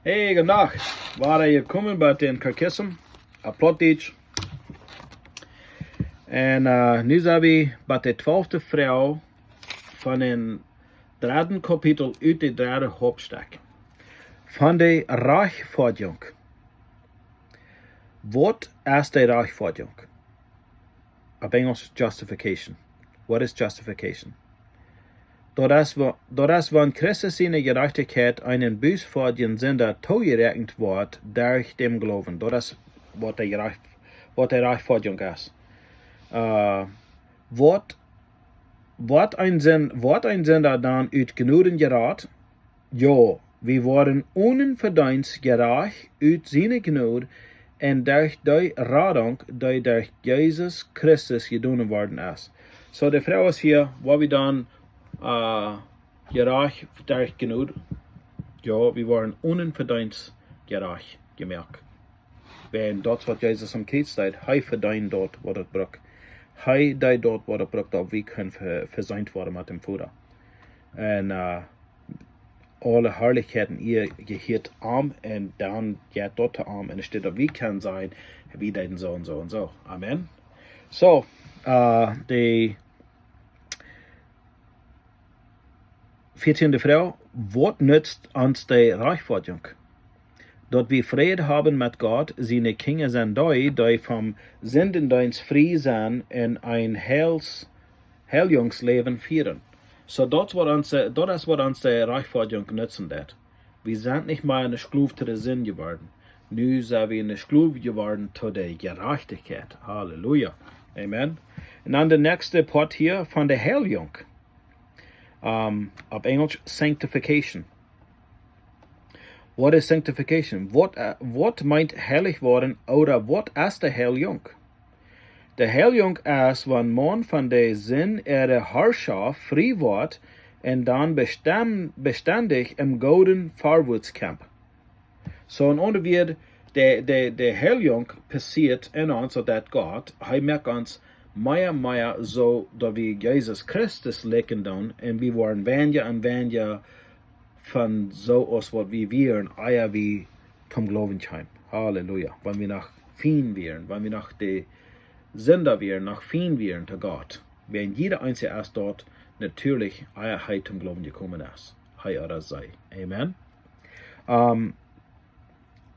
Hey, guten Tag. Waren gekommen bij den Karkissen, Plotdeutsch. En nu zijn we bij de 12e vrouw van een derde kapitel uit de derde hoofdstuk. Van de rechtvaardiging. Wat is de rechtvaardiging? Op Engels, justification. What is justification? Doordat van Christus seine Gerechtigkeit einen bußfertigen Sünder toegerekend wordt durch dem Glauben. Dat is wat de rechtvaardiging is. Wat een Sünder dan uit Genuden geraad? Ja, we worden onverdienst gerecht uit zijn genade en durch die Radung, die durch Jesus Christus gedaan worden is. So de vrouw is hier, wat we dan gerecht durch genade. Ja, we worden onverdienst gerecht gemaakt. En dat wat Jezus am Kreuz deed, hij verdient dat wat het brak. Hij deed dat wat het brak, dat we kunnen verzeind worden met dem Vader. En alle herrlichheden ihr gehört arm en dan gaat dat te arm. En er staat dat we kunnen zijn, wie deden zo en zo en zo. Amen. So, de 14e vrouw, wat nützt ons de rechtvaardiging? Dat we vrede hebben met God, zijn Kinder zijn die vom Sündendienst vrij zijn en een heiligsleven führen. So dat is wat ons de rechtvaardiging nützen dat. We zijn niet meer een Sklav te de Sünde geworden. Nu zijn we een Sklav geworden tot de gerechtigheid. Halleluja. Amen. En dan de nächste part hier van de heiliging. Op Engels, sanctification. What is sanctification? Wat meint heilig worden, oder wat is de heiliging? De heiliging is wanneer man van de zin de Herrschaft vrij wordt en dan bestendig im gouden voorwaarts kamp. So in andere woorden, de heiliging passiert in ons, zodat God, hij maakt ons meer zo dat we Jezus Christus lijken doen en we worden weniger van zoals wat we wären, eer we zum Glauben zijn. Halleluja. Wanneer we nog fien wären, wanneer we nog de Sünder wären, noch fien wären zu Gott, wenn jeder einzelne erst dort natürlich eher zum Glauben gekommen ist. Hei oder sei. Amen.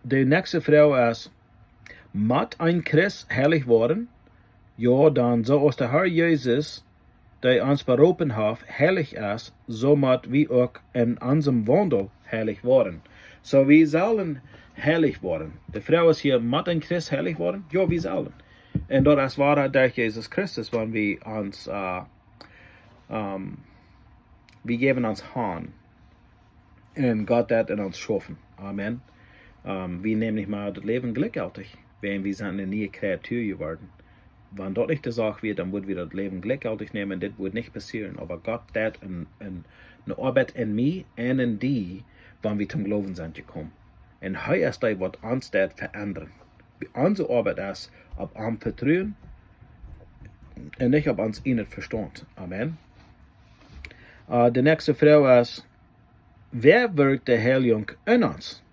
Die nächste Frau ist, mat ein Christ herrlich worden? Ja, dann so aus der Herr Jesus, der uns berufen hat, herrlich ist, so mat wie auch in unserem Wandel herrlich worden. So wir sollen herrlich worden. Die Frau ist hier, mat ein Christ herrlich worden? Ja, wir sollen. En dat is waar durch Jesus Christus, wanneer we ons, we geven ons hand. En God dat in ons schaffen. Amen. We nemen niet maar het leven gelijkhaltig. Wenn we zijn een nieuwe creatuur geworden. Wanneer dat niet de zaak wird, dan moeten we dat leven gelijkhaltig nemen. En dit wordt niet passeren. Maar God dat een arbeid in mij en in die, wanneer we zum Glauben zijn gekomen. En hij is dat wat ons dat veranderen. Onze arbeid is op hem vertrouwen en niet op ons in het verstand. Amen. De nächste vrouw is, wer werkt de heiliging in ons?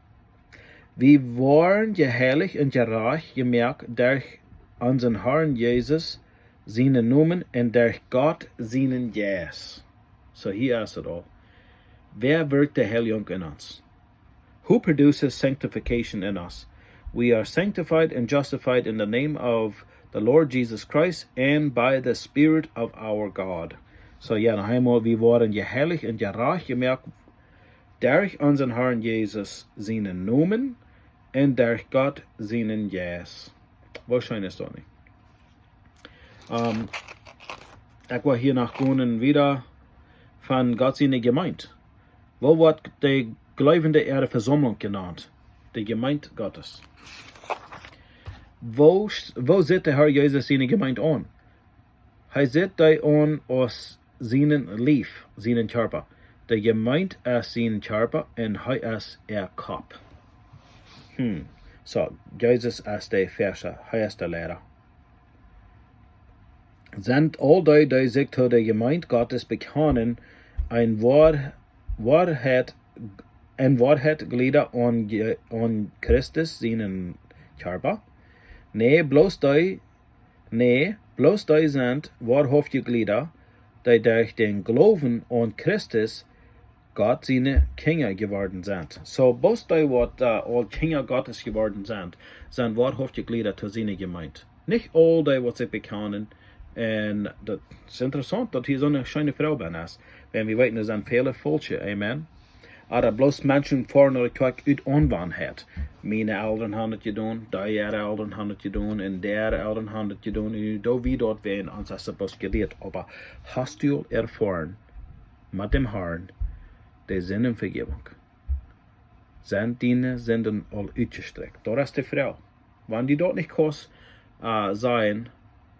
We worden geheiligd en gerecht gemaakt durch unseren Herrn Jesus, zijn Namen en durch Gott zijn Geist. So hier is het al. Wer werkt de heiliging in ons? Who produces sanctification in us? We are sanctified and justified in the name of the Lord Jesus Christ and by the Spirit of our God. So ja, nog eenmaal, we worden geheiligd en gerecht gemaakt durch unseren Herrn Jesus zijn Namen en durch Gott zijn Geist. Wahrscheinlich ist das nicht. Ich war hier nach Gunen wieder von Gott seine Gemeinde. Wo wird die Glaubende Erde Versammlung genannt? Die Gemeinde Gottes. Wo zit der Herr Jesus seine Gemeinde an? Hij zit die aan als zijn lief, zijn Körper. De Gemeinde ist zijn Körper en hij is Kop. So, Jesus ist der Verscher, hij ist der Lehrer. Sind all die sich zu der Gemeinde Gottes bekennen, ein Wahrheit en waarheid glieder aan Christus zijn Körper? Nee, bloß die sind wahrhaftige Glieder, die durch den Glauben an Christus Gott seine Kinder geworden sind. So, bloß die, wat all Kinder Gottes geworden sind wahrhaftige Glieder zu seiner Gemeinde. Nicht all die, was sich bekennen. Und das ist interessant, dass hier so eine schöne Frau bin ist. Wenn wir weten, das sind viele Falsche, amen. Aber bloß Menschen vorne uit Anwandt. Meine Eltern haben es gedaan, die Eltern haben es gedaan, und der Eltern haben es gedaan. Und da wie dort werden uns das bloß gelehrt. Aber hast du erfahren, mit dem Herrn, die Sinnenvergebung? Sind deine Sünden all uitgestreckt? Da ist die Frau. Wenn die dort nicht kurz sein,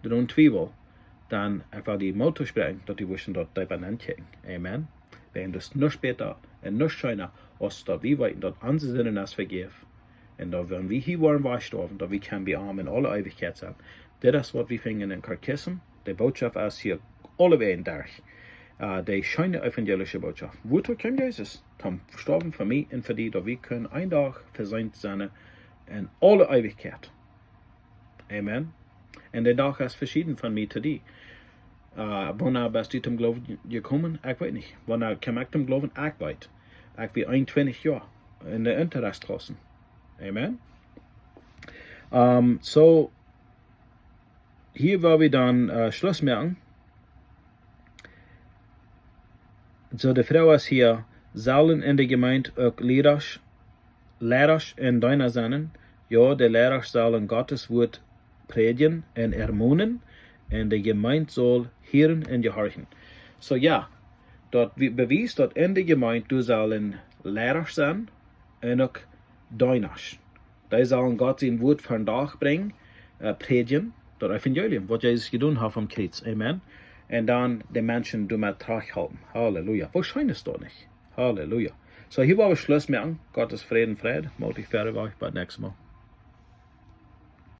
durch Zwiebel, dann einfach die Motor sprechen, dass die wussten, dass die benannt kriegen. Amen. Wenn das noch später und noch schöner, als dass wir weten, dass unsere Sünden das vergeben. Und da werden wir hier waren gestorben, dass wir können bei arm in alle Ewigkeit sein. Das ist, was wir finden in Karkissen. Die Botschaft ist hier alle Wegen durch. Die schöne evangelische Botschaft. Wozu kam Jesus? Tom verstorben für mich und für die, dass wir können ein Tag versöhnt sein in alle Ewigkeit. Amen. Und der Tag ist verschieden von mir zu dir. Wanneer bist du zum Glauben gekommen? Ich weiß nicht. Wanneer kam ich zum Glauben? Ich weiß. Ich bin 21 Jahre in der Interest draußen. Amen. So, hier wollen wir dann Schluss machen. So, die Frau ist hier, sollen in der Gemeinde auch Lehrers in deiner sein. Ja, die Lehrer sollen Gottes Wort predigen und ermahnen, und die Gemeinde soll hören und gehorchen. So ja, dort beweist, dass in der Gemeinde du sollen Lehrer sein und auch Dieners. Die sollen Gott sein Wort von Tag bringen, predigen, das Evangelium, was Jesus getan hat vom Kreuz. Amen. Und dann die Menschen damit traghalten. Halleluja. Wo scheint es doch nicht? Halleluja. So hier wollen wir Schluss machen. Gottes Frieden, Friede. Motiv für euch. Bis nächstes Mal.